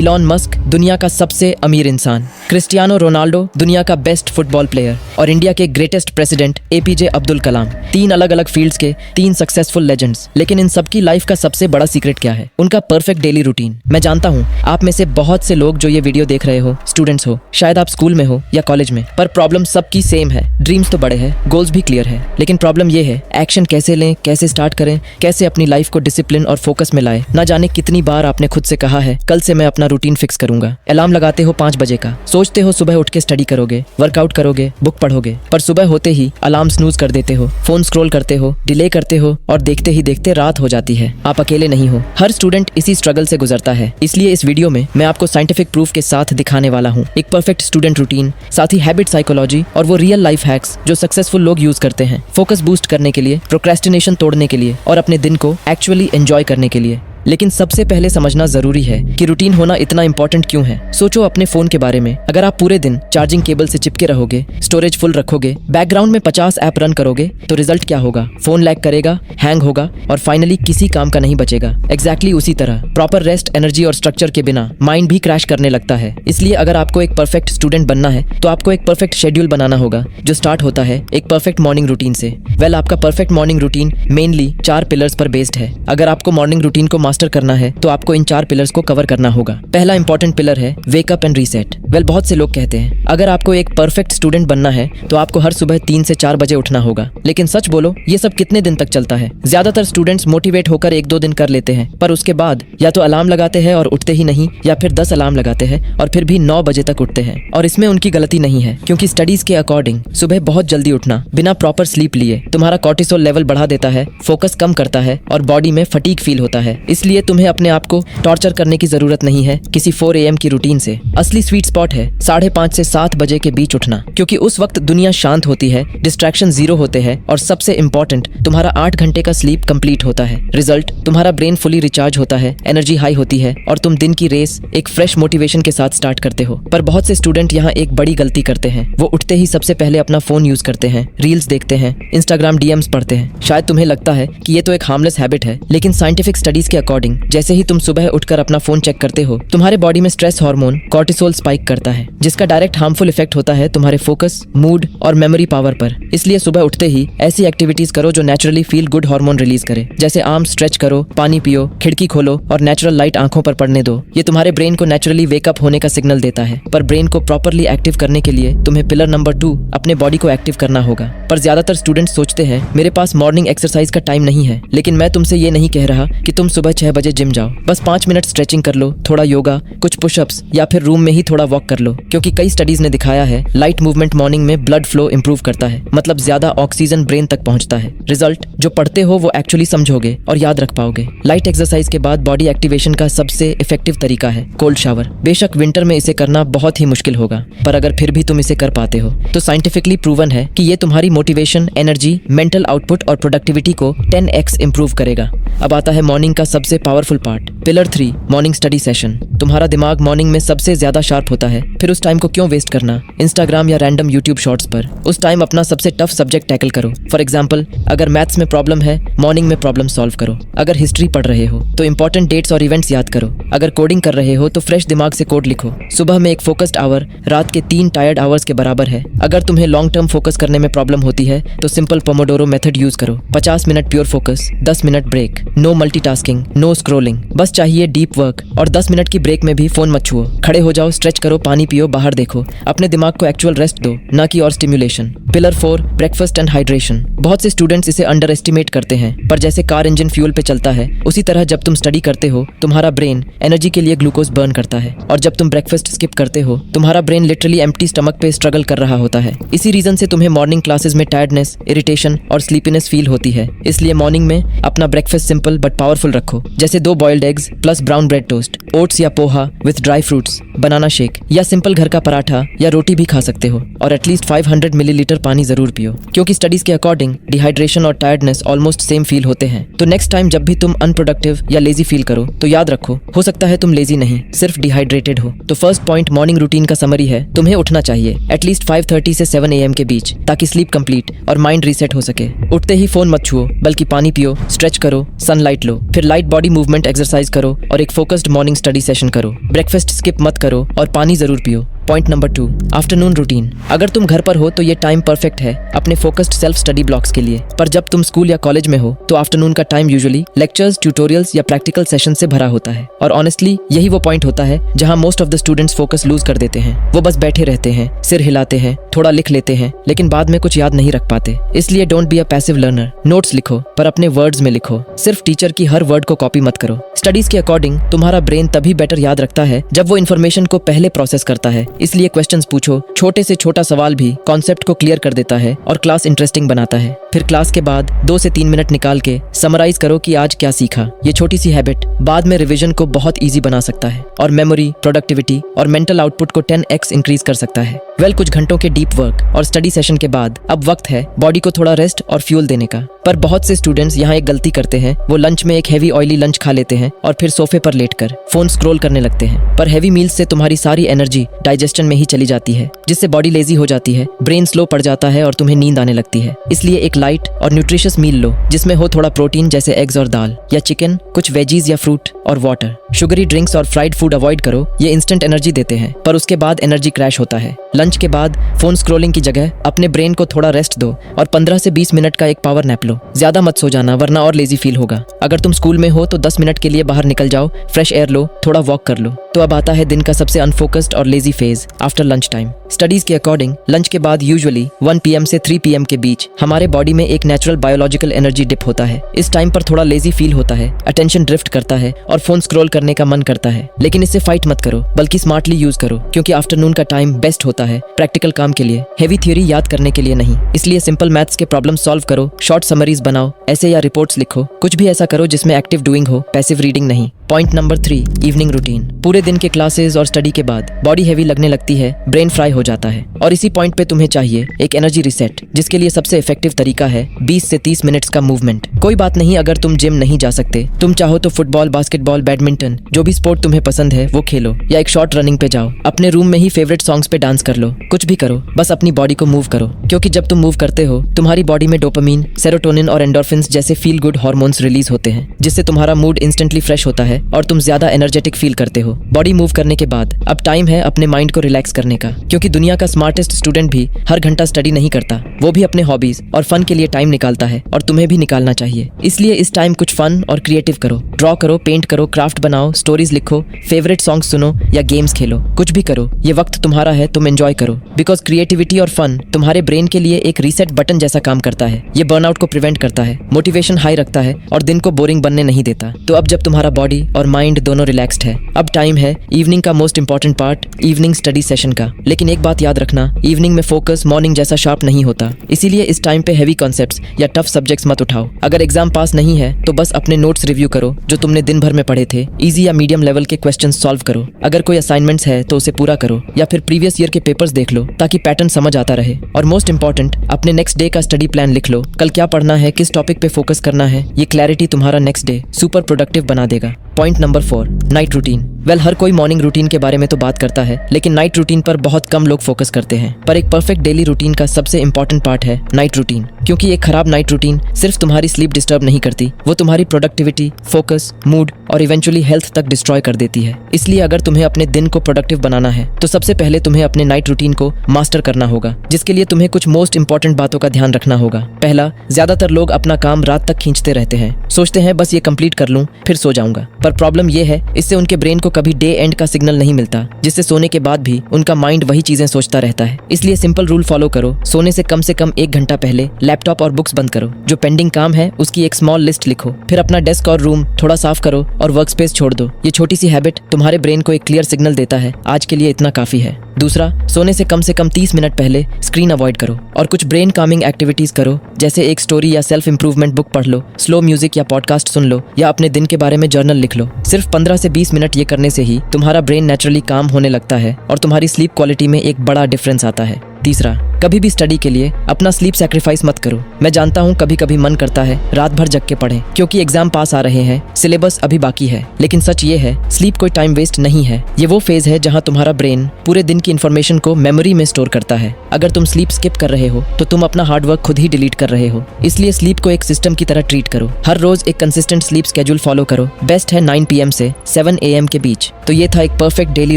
Elon Musk दुनिया का सबसे अमीर इंसान, क्रिस्टियानो रोनाल्डो दुनिया का बेस्ट फुटबॉल प्लेयर और इंडिया के greatest president APJ Abdul Kalam. 3 अलग अलग फील्ड्स के 3 सक्सेसफुल लेजेंड्स। लेकिन इन सबकी लाइफ का सबसे बड़ा सीक्रेट क्या है? उनका परफेक्ट डेली रूटीन। मैं जानता हूँ आप में से बहुत से लोग जो ये वीडियो देख रहे हो स्टूडेंट्स हो, शायद आप स्कूल में हो या कॉलेज में, पर प्रॉब्लम सबकी सेम है। ड्रीम्स तो बड़े हैं, गोल्स भी क्लियर है, लेकिन प्रॉब्लम ये है एक्शन कैसे लें, कैसे स्टार्ट करें, कैसे अपनी लाइफ को डिसिप्लिन और फोकस में लाए। ना जाने कितनी बार आपने खुद से कहा है कल से मैं अपना रूटीन फिक्स करूंगा। अलार्म लगाते हो 5 बजे का, सोचते हो सुबह उठ के स्टडी करोगे, वर्कआउट करोगे, बुक पढ़ोगे, पर सुबह होते ही अलार्म स्नूज कर देते हो, फोन स्क्रॉल करते हो, डिले करते हो और देखते ही देखते रात हो जाती है। आप अकेले नहीं हो, हर स्टूडेंट इसी स्ट्रगल से गुजरता है। इसलिए इस वीडियो में मैं आपको साइंटिफिक प्रूफ के साथ दिखाने वाला हूँ एक परफेक्ट स्टूडेंट रूटीन, साथ ही हैबिट साइकोलॉजी और वो रियल लाइफ हैक्स जो सक्सेसफुल लोग यूज करते हैं फोकस बूस्ट करने के लिए, प्रोक्रेस्टिनेशन तोड़ने के लिए और अपने दिन को एक्चुअली एंजॉय करने के लिए। लेकिन सबसे पहले समझना जरूरी है कि रूटीन होना इतना इंपॉर्टेंट क्यों है। सोचो अपने फोन के बारे में। अगर आप पूरे दिन चार्जिंग केबल से चिपके रहोगे, स्टोरेज फुल रखोगे, बैकग्राउंड में 50 ऐप रन करोगे, तो रिजल्ट क्या होगा? फोन लैग करेगा, हैंग होगा और फाइनली किसी काम का नहीं बचेगा। एग्जैक्टली उसी तरह प्रॉपर रेस्ट, एनर्जी और स्ट्रक्चर के बिना माइंड भी क्रैश करने लगता है। इसलिए अगर आपको एक परफेक्ट स्टूडेंट बनना है तो आपको एक परफेक्ट शेड्यूल बनाना होगा जो स्टार्ट होता है एक परफेक्ट मॉर्निंग रूटीन से। आपका perfect morning routine mainly 4 pillars पर बेस्ड है। अगर आपको मॉर्निंग रूटीन को मास्टर करना है तो आपको इन 4 पिलर्स को कवर करना होगा। पहला इंपॉर्टेंट पिलर है वेक अप एंड रीसेट। बहुत से लोग कहते हैं अगर आपको एक परफेक्ट स्टूडेंट बनना है तो आपको हर सुबह 3 से 4 बजे उठना होगा। लेकिन सच बोलो ये सब कितने दिन तक चलता है? ज्यादातर स्टूडेंट्स मोटिवेट होकर 1-2 दिन कर लेते हैं, पर उसके बाद या तो अलार्म लगाते हैं और उठते ही नहीं, या फिर 10 अलार्म लगाते हैं और फिर भी 9 बजे तक उठते हैं। और इसमें उनकी गलती नहीं है, क्योंकि स्टडीज के अकॉर्डिंग सुबह बहुत जल्दी उठना बिना प्रॉपर स्लीप लिए तुम्हारा कॉर्टिसोल लेवल बढ़ा देता है, फोकस कम करता है और बॉडी में फटीग फील होता है। इसलिए तुम्हें अपने आप को टॉर्चर करने की जरूरत नहीं है किसी 4 AM की रूटीन से। असली स्वीट स्पॉट है 5:30 से 7 बजे के बीच उठना, क्योंकि उस वक्त दुनिया शांत होती है, डिस्ट्रैक्शन 0 होते हैं और सबसे इंपॉर्टेंट तुम्हारा 8 घंटे का स्लीप कंप्लीट होता है। रिजल्ट, तुम्हारा ब्रेन फुली रिचार्ज होता है, एनर्जी हाई होती है और तुम दिन की रेस एक फ्रेश मोटिवेशन के साथ स्टार्ट करते हो। पर बहुत से स्टूडेंट यहाँ एक बड़ी गलती करते हैं। वो उठते ही सबसे पहले अपना फोन यूज करते हैं, रील्स देखते हैं, इंस्टाग्राम डीएम्स पढ़ते हैं। शायद तुम्हें लगता है कि ये तो एक हार्मलेस हैबिट है, लेकिन साइंटिफिक स्टडीज के अकॉर्डिंग जैसे ही तुम सुबह उठकर अपना फोन चेक करते हो तुम्हारे बॉडी में स्ट्रेस हार्मोन कॉर्टिसोल स्पाइक करता है, जिसका डायरेक्ट हार्मफुल इफेक्ट होता है तुम्हारे फोकस, मूड और मेमोरी पावर पर। इसलिए सुबह उठते ही ऐसी एक्टिविटीज करो जो naturally feel good hormone release करे, जैसे आर्म स्ट्रेच करो, पानी पियो, खिड़की खोलो और नेचुरल लाइट आंखों पर पड़ने दो। ये तुम्हारे ब्रेन को नेचुरली वेकअप होने का सिग्नल देता है। पर ब्रेन को प्रॉपरली एक्टिव करने के लिए तुम्हें पिलर नंबर 2 अपने बॉडी को एक्टिव करना होगा। पर ज्यादातर स्टूडेंट्स सोचते हैं मेरे पास मॉर्निंग एक्सरसाइज का टाइम नहीं है। लेकिन मैं तुमसे ये नहीं कह रहा कि तुम सुबह 6 बजे जिम जाओ। बस 5 मिनट स्ट्रेचिंग कर लो, थोड़ा योगा, कुछ पुशअप्स या फिर रूम में ही थोड़ा वॉक कर लो, क्योंकि कई स्टडीज ने दिखाया है लाइट मूवमेंट मॉर्निंग में ब्लड फ्लो इंप्रूव करता है, मतलब ज्यादा ऑक्सीजन ब्रेन तक पहुंचता है। रिजल्ट, जो पढ़ते हो वो एक्चुअली समझोगे और याद रख पाओगे। लाइट एक्सरसाइज के बाद बॉडी एक्टिवेशन का सबसे इफेक्टिव तरीका है कोल्ड शावर। बेशक विंटर में इसे करना बहुत ही मुश्किल होगा, पर अगर फिर भी तुम इसे कर पाते हो तो साइंटिफिकली प्रूवन है कि ये तुम्हारी मोटिवेशन, एनर्जी, मेंटल आउटपुट और प्रोडक्टिविटी को 10x इंप्रूव करेगा। अब आता है मॉर्निंग का सबसे powerful part, pillar 3 morning study session. तुम्हारा दिमाग मॉर्निंग में सबसे ज्यादा शार्प होता है, फिर उस टाइम को क्यों वेस्ट करना इंस्टाग्राम या रैंडम यूट्यूब शॉर्ट्स पर? उस टाइम अपना सबसे टफ सब्जेक्ट टैकल करो। फॉर एग्जांपल, अगर मैथ्स में प्रॉब्लम है, मॉर्निंग में प्रॉब्लम सॉल्व करो। अगर हिस्ट्री पढ़ रहे हो तो इंपॉर्टेंट डेट्स और इवेंट्स याद करो। अगर कोडिंग कर रहे हो तो फ्रेश दिमाग से कोड लिखो। सुबह में एक फोकस्ड आवर रात के 3 टायर्ड आवर्स के बराबर है। अगर तुम्हें लॉन्ग टर्म फोकस करने में प्रॉब्लम होती है तो सिंपल पोमोडोरो मेथड यूज करो। 50 minute pure focus, 10 minute break, no multitasking, no scrolling, बस चाहिए डीप वर्क। और 10 मिनट की ब्रेक में भी फोन मत छुओ। खड़े हो जाओ, स्ट्रेच करो, पानी पियो, बाहर देखो। अपने दिमाग को एक्चुअल रेस्ट दो, ना कि और stimulation. Pillar 4 breakfast and hydration. बहुत से स्टूडेंट्स इसे अंडर एस्टिमेट करते हैं, पर जैसे कार इंजन फ्यूल पे चलता है उसी तरह जब तुम स्टडी करते हो तुम्हारा ब्रेन एनर्जी के लिए ग्लूकोज बर्न करता है, और जब तुम ब्रेकफास्ट स्किप करते हो तुम्हारा ब्रेन लिटरली एम्प्टी स्टमक पे स्ट्रगल कर रहा होता है। इसी रीजन से तुम्हें मॉर्निंग क्लासेस में टायर्डनेस, इरिटेशन और स्लीपीनेस फील होती है। इसलिए मॉर्निंग में अपना ब्रेकफास्ट सिंपल बट पावरफुल रखो, जैसे 2 boiled eggs plus brown bread toast, oats या poha with dry fruits, banana shake या सिंपल घर का पराठा या रोटी भी खा सकते हो। और एटलीस्ट 500 मिलीलीटर पानी जरूर पियो, क्योंकि स्टडीज के अकॉर्डिंग डिहाइड्रेशन और टायर्डनेस ऑलमोस्ट सेम फील होते हैं। तो नेक्स्ट टाइम जब भी तुम अनप्रोडक्टिव या लेजी फील करो तो याद रखो, हो सकता है तुम लेजी नहीं, सिर्फ डिहाइड्रेटेड हो। तो फर्स्ट पॉइंट मॉर्निंग रूटीन का समरी है, तुम्हें उठना चाहिए एटलीस्ट 5:30 से 7 AM के बीच, ताकि स्लीप कंप्लीट और माइंड रीसेट हो सके। उठते ही फोन मत छुओ, बल्कि पानी पियो, स्ट्रेच करो, सनलाइट लो, फिर लाइट बॉडी मूवमेंट एक्सरसाइज करो और एक फोकस्ड मॉर्निंग स्टडी सेशन करो, ब्रेकफास्ट स्किप मत करो और पानी जरूर पियो। Point number 2, afternoon routine. अगर तुम घर पर हो तो ये टाइम परफेक्ट है अपने फोकस्ड सेल्फ स्टडी ब्लॉक्स के लिए, पर जब तुम स्कूल या कॉलेज में हो तो आफ्टरनून का टाइम यूजुअली लेक्चर्स, ट्यूटोरियल्स या प्रैक्टिकल सेशन से भरा होता है। और ऑनेस्टली यही वो पॉइंट होता है जहां most of the students focus lose कर देते हैं। वो बस बैठे रहते हैं, सिर हिलाते हैं, थोड़ा लिख लेते हैं, लेकिन बाद में कुछ याद नहीं रख पाते। इसलिए don't be a passive learner. Notes लिखो पर अपने वर्ड्स में लिखो, सिर्फ टीचर की हर वर्ड को कॉपी मत करो। स्टडीज के अकॉर्डिंग तुम्हारा ब्रेन तभी बेटर याद रखता है जब वो इन्फॉर्मेशन को पहले प्रोसेस करता है। इसलिए क्वेश्चंस पूछो, छोटे से छोटा सवाल भी कॉन्सेप्ट को क्लियर कर देता है और क्लास इंटरेस्टिंग बनाता है। फिर क्लास के बाद 2 से 3 मिनट निकाल के समराइज करो कि आज क्या सीखा। ये छोटी सी हैबिट बाद में रिवीजन को बहुत इजी बना सकता है और मेमोरी, प्रोडक्टिविटी और मेंटल आउटपुट को 10x इंक्रीज कर सकता है। कुछ घंटों के डीप वर्क और स्टडी सेशन के बाद अब वक्त है बॉडी को थोड़ा रेस्ट और फ्यूल देने का। पर बहुत से स्टूडेंट्स यहाँ एक गलती करते हैं, वो लंच में एक हेवी ऑयली लंच खा लेते हैं और फिर सोफे पर लेटकर फोन स्क्रॉल करने लगते हैं। पर हेवी मील्स से तुम्हारी सारी एनर्जी डाइजेशन में ही चली जाती है, जिससे बॉडी लेजी हो जाती है, ब्रेन स्लो पड़ जाता है और तुम्हें नींद आने लगती है। इसलिए एक लाइट और न्यूट्रिशियस मील लो जिसमें हो थोड़ा प्रोटीन जैसे एग्स और दाल या चिकन, कुछ वेजीज या फ्रूट और वाटर। शुगरी ड्रिंक्स और फ्राइड फूड अवॉइड करो, ये इंस्टेंट एनर्जी देते हैं पर उसके बाद एनर्जी क्रैश होता है। लंच के बाद फोन स्क्रॉलिंग की जगह अपने ब्रेन को थोड़ा रेस्ट दो और 15 से 20 मिनट का एक पावर नैप लो। ज्यादा मत सो जाना वरना और लेजी फील होगा। अगर तुम स्कूल में हो तो 10 मिनट के लिए बाहर निकल जाओ, फ्रेश एयर लो, थोड़ा वॉक कर लो। तो अब आता है दिन का सबसे अनफोकस्ड और lazy phase, after lunch time. Studies के अकॉर्डिंग लंच के बाद यूजुअली 1 PM से 3 PM के बीच हमारे बॉडी में एक नेचुरल बायोलॉजिकल एनर्जी डिप होता है। इस टाइम पर थोड़ा लेजी फील होता है, अटेंशन ड्रिफ्ट करता है और फोन स्क्रॉल करने का मन करता है। लेकिन इससे फाइट मत करो बल्कि स्मार्टली यूज करो, क्योंकि आफ्टरनून का टाइम बेस्ट होता है प्रैक्टिकल काम के लिए, हेवी थ्योरी याद करने के लिए नहीं। इसलिए सिंपल मैथ्स के प्रॉब्लम सॉल्व करो, शॉर्ट समरीज बनाओ, ऐसे या रिपोर्ट्स लिखो, कुछ भी ऐसा करो जिसमें एक्टिव डूइंग हो, पैसिव रीडिंग नहीं। Point number 3, evening routine. पूरे दिन के क्लासेस और स्टडी के बाद बॉडी हेवी लगने लगती है, ब्रेन फ्राई हो जाता है और इसी पॉइंट पे तुम्हें चाहिए एक एनर्जी रिसेट, जिसके लिए सबसे इफेक्टिव तरीका है 20 से 30 मिनट्स का मूवमेंट। कोई बात नहीं अगर तुम जिम नहीं जा सकते, तुम चाहो तो फुटबॉल, बास्केटबॉल, बैडमिंटन, जो भी स्पोर्ट तुम्हें पसंद है वो खेलो या एक शॉर्ट रनिंग पे जाओ। अपने रूम में ही फेवरेट सॉन्ग्स पे डांस कर लो, कुछ भी करो, बस अपनी बॉडी को मूव करो, क्योंकि जब तुम मूव करते हो तुम्हारी बॉडी में डोपामीन, सेरोटोनिन और एंडोर्फिन्स जैसे फील गुड हार्मोन्स रिलीज होते हैं, जिससे तुम्हारा मूड इंस्टेंटली फ्रेश होता है और तुम ज्यादा एनर्जेटिक फील करते हो। बॉडी मूव करने के बाद अब टाइम है अपने माइंड को रिलैक्स करने का, क्योंकि दुनिया का स्मार्टेस्ट स्टूडेंट भी हर घंटा स्टडी नहीं करता, वो भी अपने हॉबीज और फन के लिए टाइम निकालता है और तुम्हें भी निकालना चाहिए। इसलिए इस टाइम कुछ फन और क्रिएटिव करो, ड्रॉ करो, पेंट करो, क्राफ्ट बनाओ, स्टोरीज लिखो, फेवरेट सॉन्ग सुनो या गेम्स खेलो, कुछ भी करो। ये वक्त तुम्हारा है, तुम एंजॉय करो, बिकॉज क्रिएटिविटी और फन तुम्हारे ब्रेन के लिए एक रीसेट बटन जैसा काम करता है। ये बर्नआउट को प्रिवेंट करता है, मोटिवेशन हाई रखता है और दिन को बोरिंग बनने नहीं देता। तो अब जब तुम्हारा बॉडी और माइंड दोनों रिलैक्स्ड है, अब टाइम है इवनिंग का most important part, evening study session का। लेकिन एक बात याद रखना, इवनिंग में फोकस मॉर्निंग जैसा शार्प नहीं होता, इसीलिए इस टाइम पे हेवी कॉन्सेप्ट्स या टफ सब्जेक्ट्स मत उठाओ। अगर एग्जाम पास नहीं है तो बस अपने नोट्स रिव्यू करो जो तुमने दिन भर में पढ़े थे, इजी या मीडियम लेवल के क्वेश्चंस सॉल्व करो। अगर कोई असाइनमेंट्स है तो उसे पूरा करो या फिर प्रीवियस ईयर के पेपर्स देख लो ताकि पैटर्न समझ आता रहे। और मोस्ट इंपॉर्टेंट, अपने नेक्स्ट डे का स्टडी प्लान लिख लो, कल क्या पढ़ना है, किस टॉपिक पे फोकस करना है। ये क्लैरिटी तुम्हारा नेक्स्ट डे सुपर प्रोडक्टिव बना देगा। Point number 4, night routine. हर कोई मॉर्निंग रूटीन के बारे में तो बात करता है, लेकिन नाइट रूटीन पर बहुत कम लोग फोकस करते हैं। पर एक परफेक्ट डेली रूटीन का सबसे इंपॉर्टेंट पार्ट है नाइट रूटीन, क्योंकि एक खराब नाइट रूटीन सिर्फ तुम्हारी स्लीप डिस्टर्ब नहीं करती, वो तुम्हारी प्रोडक्टिविटी, फोकस, मूड और इवेंचुअली हेल्थ तक डिस्ट्रॉय कर देती है। इसलिए अगर तुम्हें अपने दिन को प्रोडक्टिव बनाना है तो सबसे पहले तुम्हें अपने नाइट रूटीन को मास्टर करना होगा, जिसके लिए तुम्हें कुछ मोस्ट इंपॉर्टेंट बातों का ध्यान रखना होगा। पहला, ज्यादातर लोग अपना काम रात तक खींचते रहते हैं, सोचते हैं बस ये कंप्लीट कर लूं फिर सो जाऊंगा। पर प्रॉब्लम ये है, इससे उनके ब्रेन को कभी डे एंड का सिग्नल नहीं मिलता, जिससे सोने के बाद भी उनका माइंड वही चीजें सोचता रहता है। इसलिए सिंपल रूल फॉलो करो, सोने से कम 1 घंटा पहले लैपटॉप और बुक्स बंद करो, जो पेंडिंग काम है उसकी एक स्मॉल लिस्ट लिखो, फिर अपना डेस्क और रूम थोड़ा साफ करो और वर्क स्पेस छोड़ दो। ये छोटी सी हैबिट तुम्हारे ब्रेन को एक क्लियर सिग्नल देता है, आज के लिए इतना काफी है। दूसरा, सोने से कम 30 मिनट पहले स्क्रीन अवॉइड करो और कुछ ब्रेन कामिंग एक्टिविटीज करो, जैसे एक स्टोरी या सेल्फ इंप्रूवमेंट बुक पढ़ लो, स्लो म्यूजिक या पॉडकास्ट सुन लो या अपने दिन के बारे में जर्नल लिख लो। सिर्फ 15 से 20 मिनट ये करने से ही तुम्हारा ब्रेन नेचुरली काम होने लगता है और तुम्हारी स्लीप क्वालिटी में एक बड़ा डिफरेंस आता है। तीसरा, कभी भी स्टडी के लिए अपना स्लीप सैक्रिफाइस मत करो। मैं जानता हूँ कभी कभी मन करता है रात भर जग के पढ़ें क्योंकि एग्जाम पास आ रहे हैं, सिलेबस अभी बाकी है, लेकिन सच ये है स्लीप कोई टाइम वेस्ट नहीं है। ये वो फेज है जहाँ तुम्हारा ब्रेन पूरे दिन की इन्फॉर्मेशन को मेमोरी में स्टोर करता है। अगर तुम स्लीप स्किप कर रहे हो तो तुम अपना हार्डवर्क खुद ही डिलीट कर रहे हो। इसलिए स्लीप को एक सिस्टम की तरह ट्रीट करो। हर रोज एक कंसिस्टेंट स्लीप स्केड्यूल फॉलो करो। बेस्ट है 9 PM से 7 AM के बीच। तो ये था एक perfect daily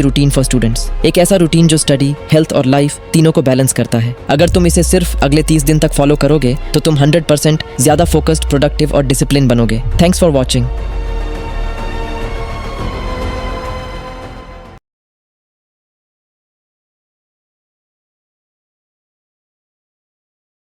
routine for students, एक ऐसा रूटीन जो स्टडी, हेल्थ और लाइफ तीनों को बैलेंस करता है। अगर तुम इसे सिर्फ अगले 30 दिन तक फॉलो करोगे तो तुम 100% ज्यादा फोकस्ड, प्रोडक्टिव और डिसिप्लिन बनोगे। Thanks for watching.